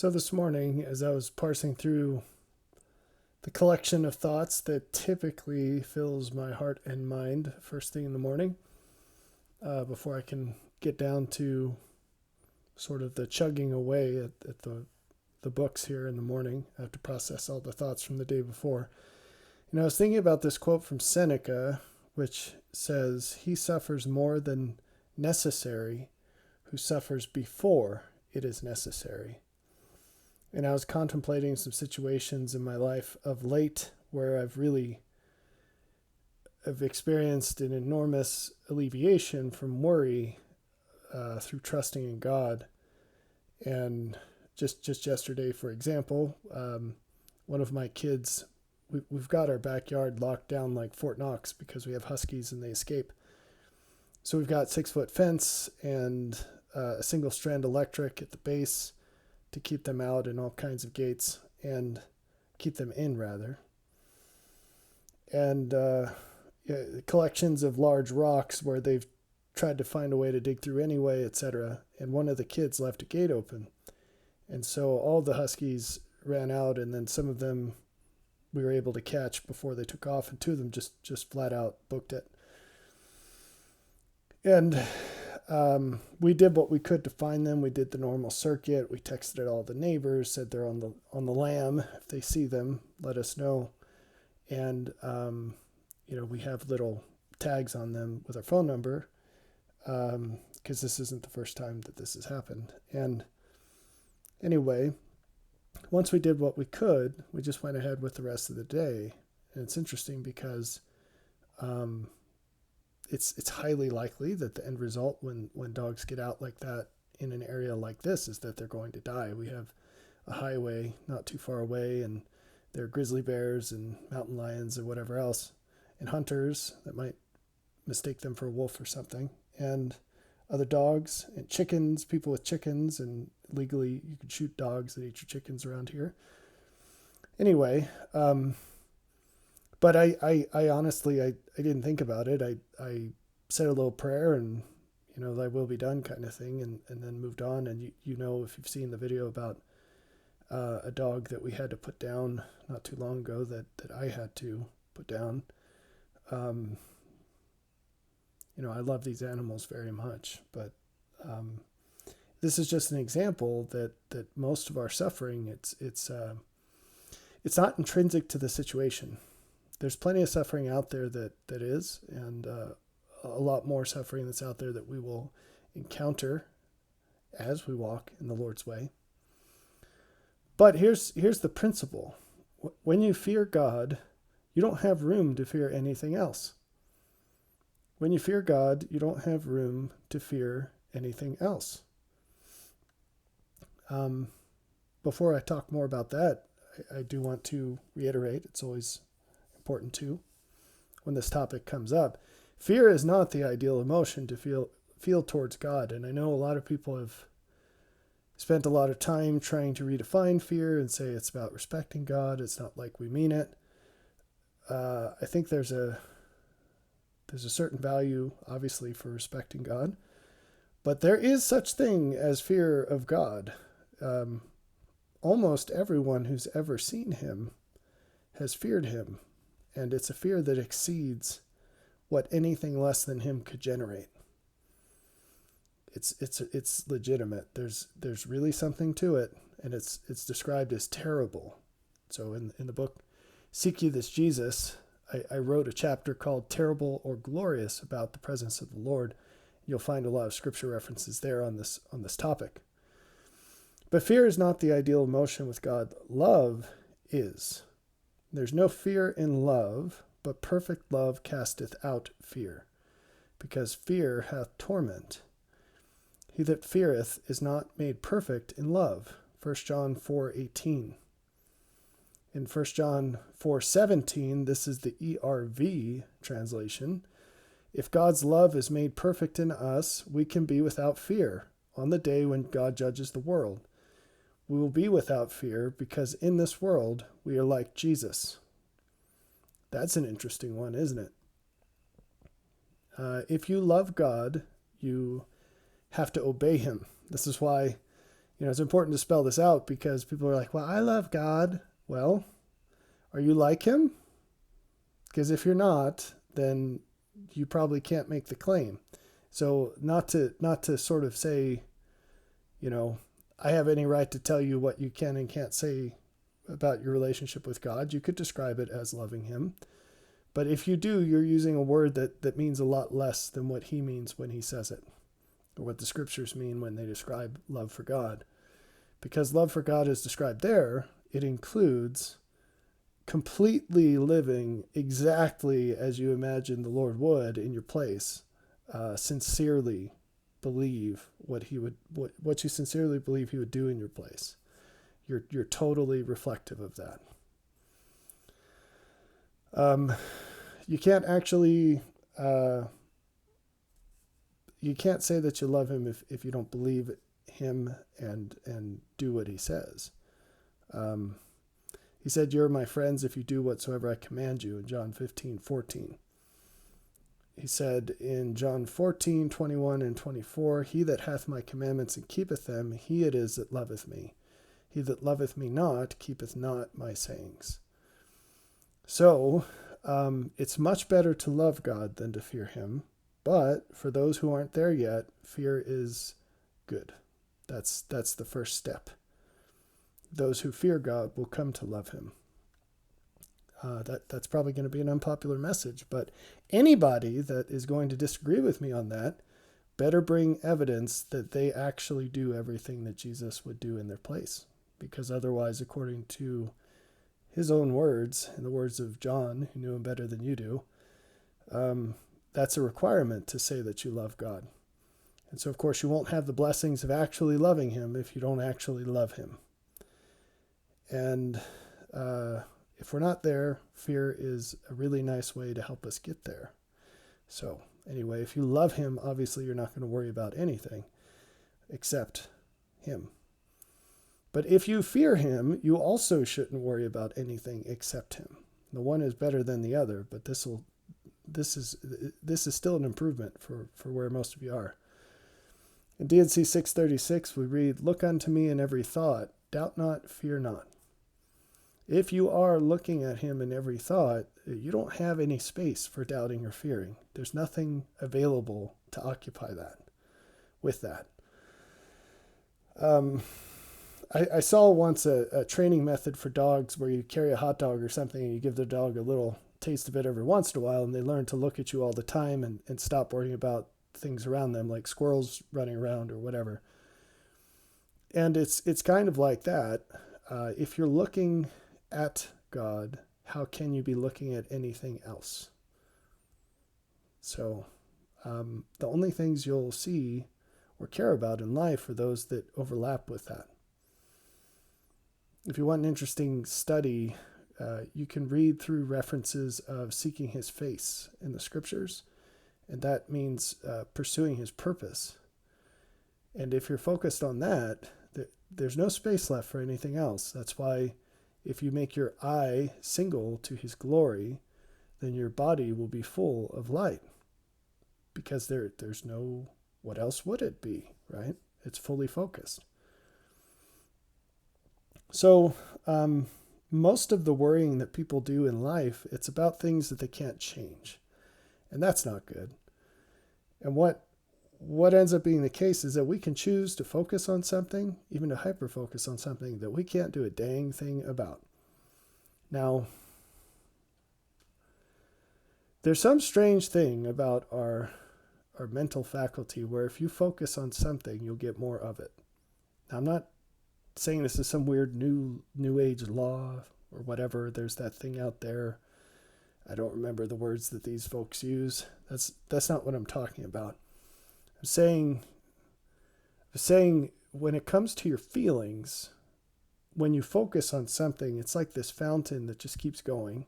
So this morning, as I was parsing through the collection of thoughts that typically fills my heart and mind first thing in the morning, before I can get down to sort of the chugging away at the books here in the morning, I have to process all the thoughts from the day before. I was thinking about this quote from Seneca, which says, "He suffers more than necessary who suffers before it is necessary." And I was contemplating some situations in my life of late where I've experienced an enormous alleviation from worry through trusting in God. And just yesterday, for example, one of my kids, we've got our backyard locked down like Fort Knox because we have huskies and they escape. So we've got 6-foot fence and a single strand electric at the base to keep them out and all kinds of gates and keep them in rather. And collections of large rocks where they've tried to find a way to dig through anyway, etc. And one of the kids left a gate open. And so all the huskies ran out, and then some of them we were able to catch before they took off, and two of them just flat out booked it. And we did what we could to find them. We did the normal circuit. We texted all the neighbors, said they're on the lam. If they see them, let us know. And we have little tags on them with our phone number, because this isn't the first time that this has happened. And anyway, once we did what we could, we just went ahead with the rest of the day. And it's interesting because it's highly likely that the end result when dogs get out like that in an area like this is that they're going to die. We have a highway not too far away, and there are grizzly bears and mountain lions and whatever else, and hunters that might mistake them for a wolf or something, and other dogs and chickens, people with chickens, and legally you can shoot dogs that eat your chickens around here. Anyway, but I honestly, I didn't think about it. I said a little prayer and, thy will be done kind of thing, and then moved on. And if you've seen the video about a dog that we had to put down not too long ago that I had to put down. I love these animals very much, but this is just an example that most of our suffering, it's not intrinsic to the situation. There's plenty of suffering out there that is, and a lot more suffering that's out there that we will encounter as we walk in the Lord's way. But here's the principle. When you fear God, you don't have room to fear anything else. When you fear God, you don't have room to fear anything else. Before I talk more about that, I do want to reiterate, it's always important too, when this topic comes up, fear is not the ideal emotion to feel towards God. And I know a lot of people have spent a lot of time trying to redefine fear and say it's about respecting God. It's not like we mean it. I think there's a certain value, obviously, for respecting God, but there is such thing as fear of God. Almost everyone who's ever seen him has feared him, and it's a fear that exceeds what anything less than him could generate. It's legitimate. There's really something to it, and it's described as terrible. So in the book Seek Ye This Jesus, I wrote a chapter called Terrible or Glorious about the presence of the Lord. You'll find a lot of scripture references there on this topic. But fear is not the ideal emotion with God. Love is. There's no fear in love, but perfect love casteth out fear, because fear hath torment. He that feareth is not made perfect in love. 1 John 4:18. In 1 John 4:17, this is the ERV translation. If God's love is made perfect in us, we can be without fear on the day when God judges the world. We will be without fear because in this world we are like Jesus. That's an interesting one, isn't it? If you love God, you have to obey him. This is why, It's important to spell this out because people are like, well, I love God. Well, are you like him? Because if you're not, then you probably can't make the claim. So not to sort of say, I have any right to tell you what you can and can't say about your relationship with God. You could describe it as loving him. But if you do, you're using a word that means a lot less than what he means when he says it, or what the scriptures mean when they describe love for God. Because love for God is described there, it includes completely living exactly as you imagine the Lord would in your place, sincerely believe what you sincerely believe he would do in your place. You're totally reflective of that. You can't actually you can't say that you love him if you don't believe him and do what he says. He said, "You're my friends if you do whatsoever I command you," in John 15:14. He said in John 14:21 and 24, "He that hath my commandments and keepeth them, he it is that loveth me. He that loveth me not keepeth not my sayings." So, it's much better to love God than to fear him. But for those who aren't there yet, fear is good. That's the first step. Those who fear God will come to love him. That's probably going to be an unpopular message, but anybody that is going to disagree with me on that better bring evidence that they actually do everything that Jesus would do in their place. Because otherwise, according to his own words, and the words of John, who knew him better than you do, that's a requirement to say that you love God. And so, of course, you won't have the blessings of actually loving him if you don't actually love him. And if we're not there, fear is a really nice way to help us get there. So anyway, if you love him, obviously you're not going to worry about anything except him. But if you fear him, you also shouldn't worry about anything except him. The one is better than the other, but this is still an improvement for where most of you are. In D&C 636, we read, "Look unto me in every thought, doubt not, fear not." If you are looking at him in every thought, you don't have any space for doubting or fearing. There's nothing available to occupy that with that. I saw once a training method for dogs where you carry a hot dog or something and you give the dog a little taste of it every once in a while, and they learn to look at you all the time and stop worrying about things around them, like squirrels running around or whatever. And it's kind of like that. If you're looking at God, how can you be looking at anything else? So the only things you'll see or care about in life are those that overlap with that. If you want an interesting study, you can read through references of seeking his face in the scriptures, and that means pursuing his purpose. And if you're focused on that, there's no space left for anything else. That's why if you make your eye single to his glory, then your body will be full of light. Because there's no, what else would it be, right? It's fully focused. So most of the worrying that people do in life, it's about things that they can't change. And that's not good. And what ends up being the case is that we can choose to focus on something, even to hyper-focus on something that we can't do a dang thing about. Now, there's some strange thing about our mental faculty where if you focus on something, you'll get more of it. Now, I'm not saying this is some weird new age law or whatever. There's that thing out there. I don't remember the words that these folks use. That's not what I'm talking about. I'm saying when it comes to your feelings, when you focus on something, it's like this fountain that just keeps going.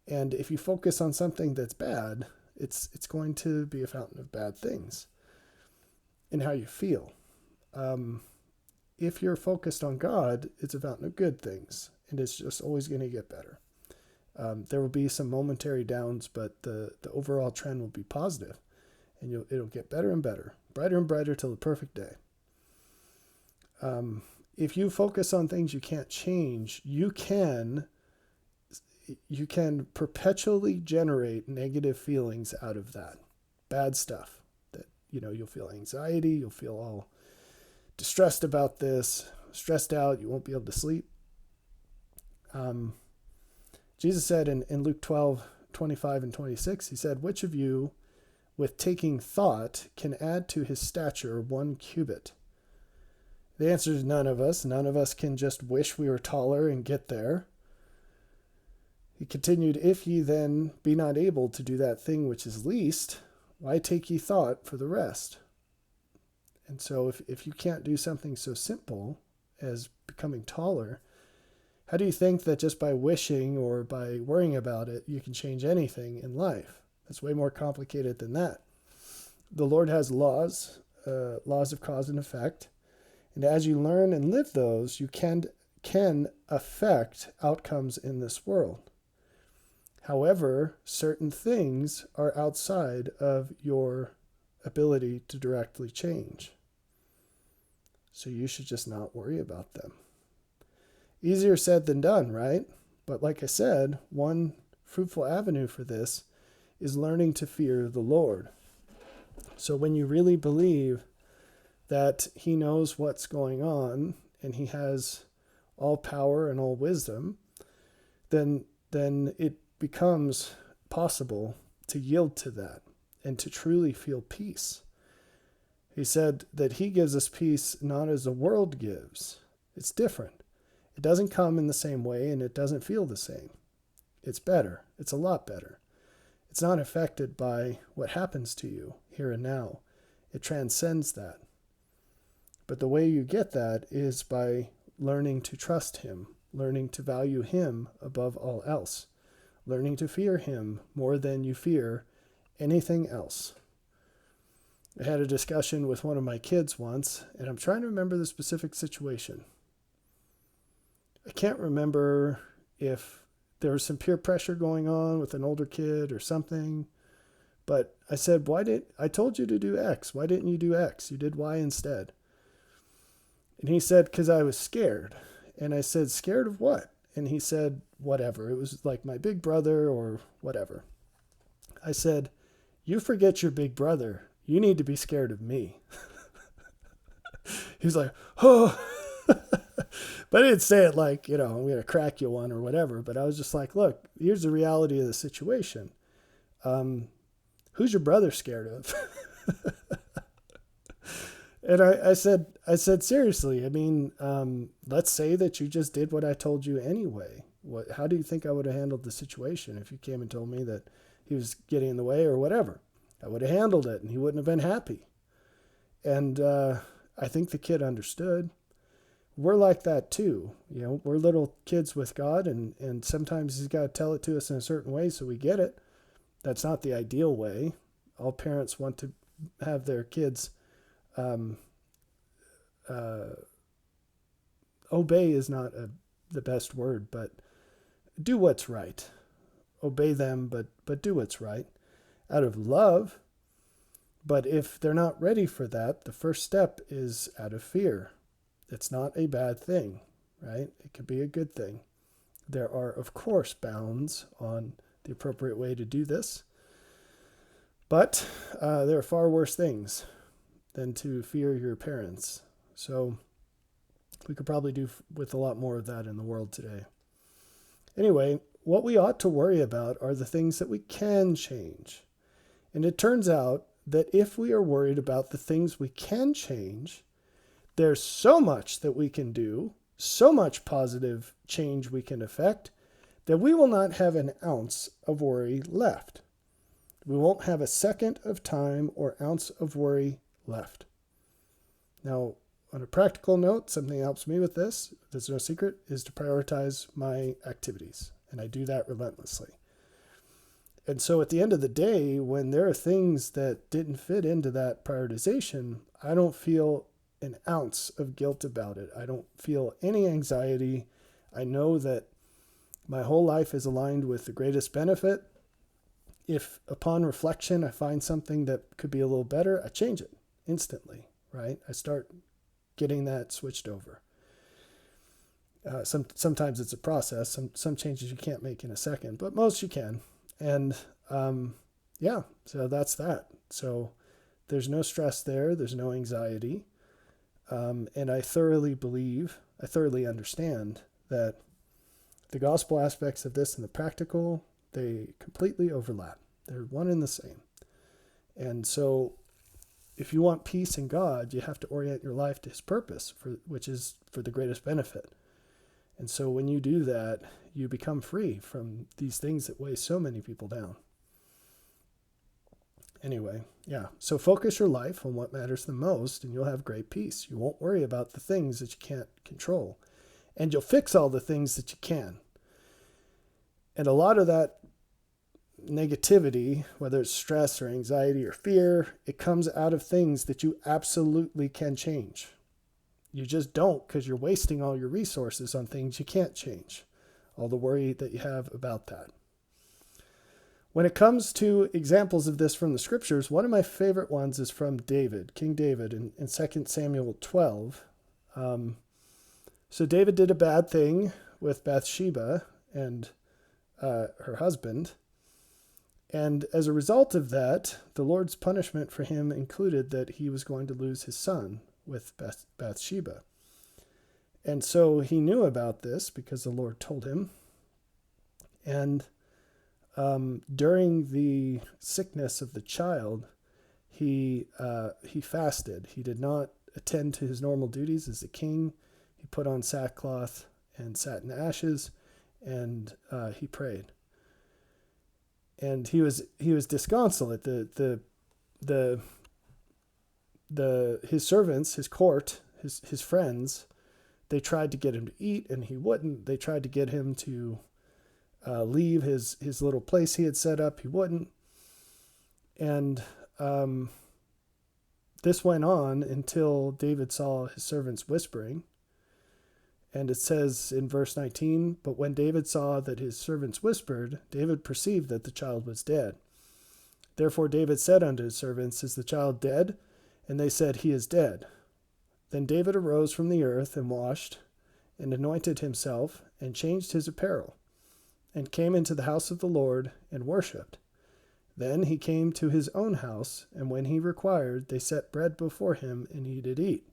And if you focus on something that's bad, it's going to be a fountain of bad things in how you feel. If you're focused on God, it's a fountain of good things, and it's just always going to get better. There will be some momentary downs, but the overall trend will be positive, and it'll get better and better, brighter and brighter till the perfect day. if you focus on things you can't change, you can perpetually generate negative feelings out of that. Bad stuff. That, you'll feel anxiety, you'll feel all distressed about this, stressed out, you won't be able to sleep. Jesus said in Luke 12:25 and 26, he said, which of you with taking thought can add to his stature 1 cubit? The answer is none of us. None of us can just wish we were taller and get there. He continued, if ye then be not able to do that thing which is least, why take ye thought for the rest? And so if you can't do something so simple as becoming taller, how do you think that just by wishing or by worrying about it, you can change anything in life? That's way more complicated than that. The Lord has laws of cause and effect. And as you learn and live those, you can affect outcomes in this world. However, certain things are outside of your ability to directly change. So you should just not worry about them. Easier said than done, right? But like I said, one fruitful avenue for this is learning to fear the Lord. So when you really believe that he knows what's going on and he has all power and all wisdom, then it becomes possible to yield to that and to truly feel peace. He said that he gives us peace not as the world gives. It's different. It doesn't come in the same way and it doesn't feel the same. It's better. It's a lot better. It's not affected by what happens to you here and now. It transcends that. But the way you get that is by learning to trust him, learning to value him above all else, learning to fear him more than you fear anything else. I had a discussion with one of my kids once, and I'm trying to remember the specific situation. I can't remember if there was some peer pressure going on with an older kid or something, but I said, I told you to do X. Why didn't you do X? You did Y instead. And he said, because I was scared. And I said, scared of what? And he said, whatever. It was like my big brother or whatever. I said, you forget your big brother. You need to be scared of me. He was like, oh. But I didn't say it like, I'm going to crack you one or whatever. But I was just like, look, here's the reality of the situation. Who's your brother scared of? And I said, seriously, I mean, let's say that you just did what I told you anyway. How do you think I would have handled the situation if you came and told me that he was getting in the way or whatever? I would have handled it and he wouldn't have been happy. And I think the kid understood. We're like that too. We're little kids with God, and sometimes he's got to tell it to us in a certain way so we get it. That's not the ideal way. All parents want to have their kids obey is not the best word, but do what's right. Obey them, but do what's right out of love. But if they're not ready for that, the first step is out of fear. It's not a bad thing, right? It could be a good thing. There are, of course, bounds on the appropriate way to do this. But there are far worse things than to fear your parents. So we could probably do with a lot more of that in the world today. Anyway, what we ought to worry about are the things that we can change. And it turns out that if we are worried about the things we can change, there's so much that we can do, so much positive change we can affect, that we will not have an ounce of worry left. We won't have a second of time or ounce of worry left. Now, on a practical note, something that helps me with this, there's no secret, is to prioritize my activities. And I do that relentlessly. And so at the end of the day, when there are things that didn't fit into that prioritization, I don't feel an ounce of guilt about it. I don't feel any anxiety. I know that my whole life is aligned with the greatest benefit. If upon reflection I find something that could be a little better, I change it instantly, right? I start getting that switched over. Sometimes it's a process. Some changes you can't make in a second, but most you can. And so that's that. So there's no stress there. There's no anxiety. And I thoroughly understand that the gospel aspects of this and the practical, they completely overlap. They're one and the same. And so if you want peace in God, you have to orient your life to his purpose, which is for the greatest benefit. And so when you do that, you become free from these things that weigh so many people down. Anyway, so focus your life on what matters the most, and you'll have great peace. You won't worry about the things that you can't control, and you'll fix all the things that you can. And a lot of that negativity, whether it's stress or anxiety or fear, it comes out of things that you absolutely can change. You just don't, because you're wasting all your resources on things you can't change. All the worry that you have about that. When it comes to examples of this from the scriptures, one of my favorite ones is from David, King David, in 2 Samuel 12. So David did a bad thing with Bathsheba and her husband. And as a result of that, the Lord's punishment for him included that he was going to lose his son with Bathsheba. And so he knew about this because the Lord told him. And during the sickness of the child, he fasted. He did not attend to his normal duties as a king. He put on sackcloth and sat in ashes, and he prayed. And he was disconsolate. His servants, his court, his friends, they tried to get him to eat, and he wouldn't. They tried to get him to leave his little place he had set up. He wouldn't. And this went on until David saw his servants whispering. And it says in verse 19, "But when David saw that his servants whispered, David perceived that the child was dead. Therefore David said unto his servants, Is the child dead? And they said, He is dead. Then David arose from the earth and washed, and anointed himself, and changed his apparel, and came into the house of the Lord, and worshipped. Then he came to his own house, and when he required, they set bread before him, and he did eat."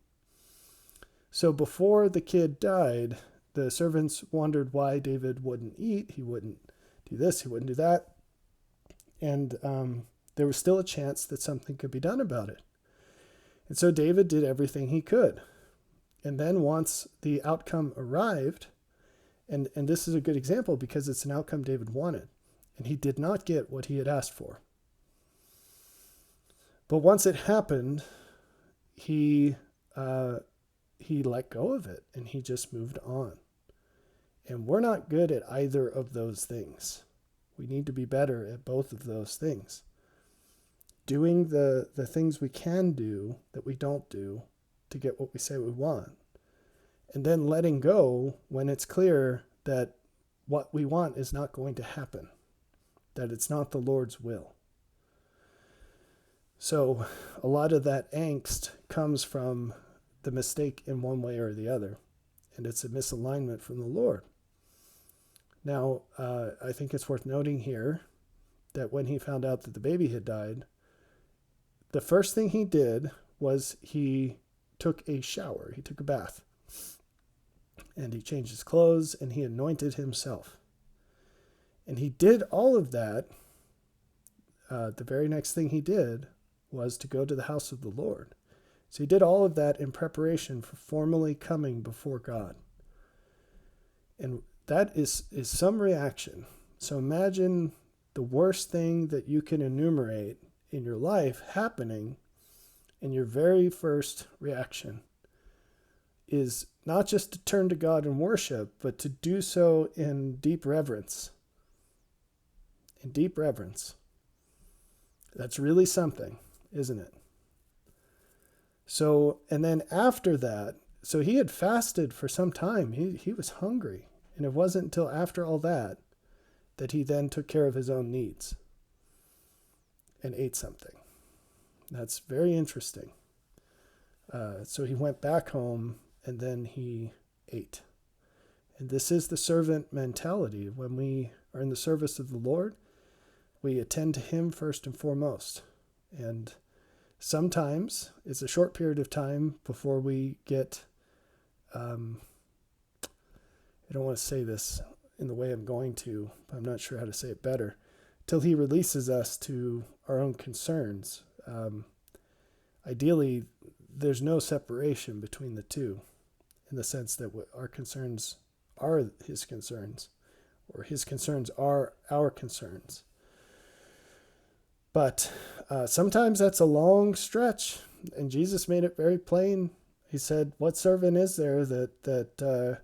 So before the kid died, the servants wondered why David wouldn't eat. He wouldn't do this, he wouldn't do that. And there was still a chance that something could be done about it. And so David did everything he could. And then once the outcome arrived, and this is a good example because it's an outcome David wanted, and he did not get what he had asked for. But once it happened, he let go of it, and he just moved on. And we're not good at either of those things. We need to be better at both of those things. Doing the things we can do that we don't do to get what we say we want. And then letting go when it's clear that what we want is not going to happen, that it's not the Lord's will. So a lot of that angst comes from the mistake in one way or the other, and it's a misalignment from the Lord. Now, I think it's worth noting here that when he found out that the baby had died, the first thing he did was he took a shower. He took a bath. And he changed his clothes, and he anointed himself. And he did all of that. The very next thing he did was to go to the house of the Lord. So he did all of that in preparation for formally coming before God. And that is some reaction. So imagine the worst thing that you can enumerate in your life happening, and your very first reaction is not just to turn to God in worship, but to do so in deep reverence. In deep reverence. That's really something, isn't it? So, and then after that, so he had fasted for some time. He was hungry. And it wasn't until after all that he then took care of his own needs and ate something. That's very interesting. So he went back home and then he ate. And this is the servant mentality. When we are in the service of the Lord, we attend to him first and foremost. And sometimes it's a short period of time before we get, I don't want to say this in the way I'm going to, but I'm not sure how to say it better, till he releases us to our own concerns. Ideally, there's no separation between the two, in the sense that our concerns are his concerns, or his concerns are our concerns. But sometimes that's a long stretch, and Jesus made it very plain. He said, what servant is there that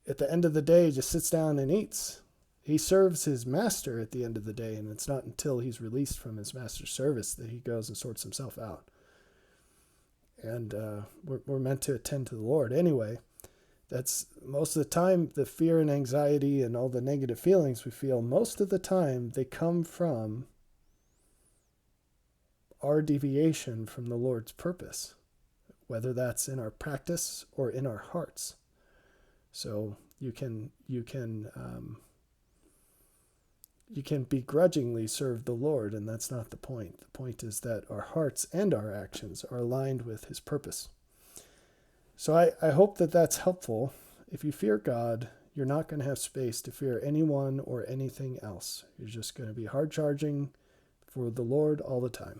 at the end of the day just sits down and eats? He serves his master at the end of the day, and it's not until he's released from his master's service that he goes and sorts himself out. And we're meant to attend to the Lord. Anyway, that's most of the time, the fear and anxiety and all the negative feelings we feel, most of the time they come from our deviation from the Lord's purpose, whether that's in our practice or in our hearts. So you can begrudgingly serve the Lord, and that's not the point. The point is that our hearts and our actions are aligned with his purpose. So I hope that that's helpful. If you fear God, you're not going to have space to fear anyone or anything else. You're just going to be hard charging for the Lord all the time.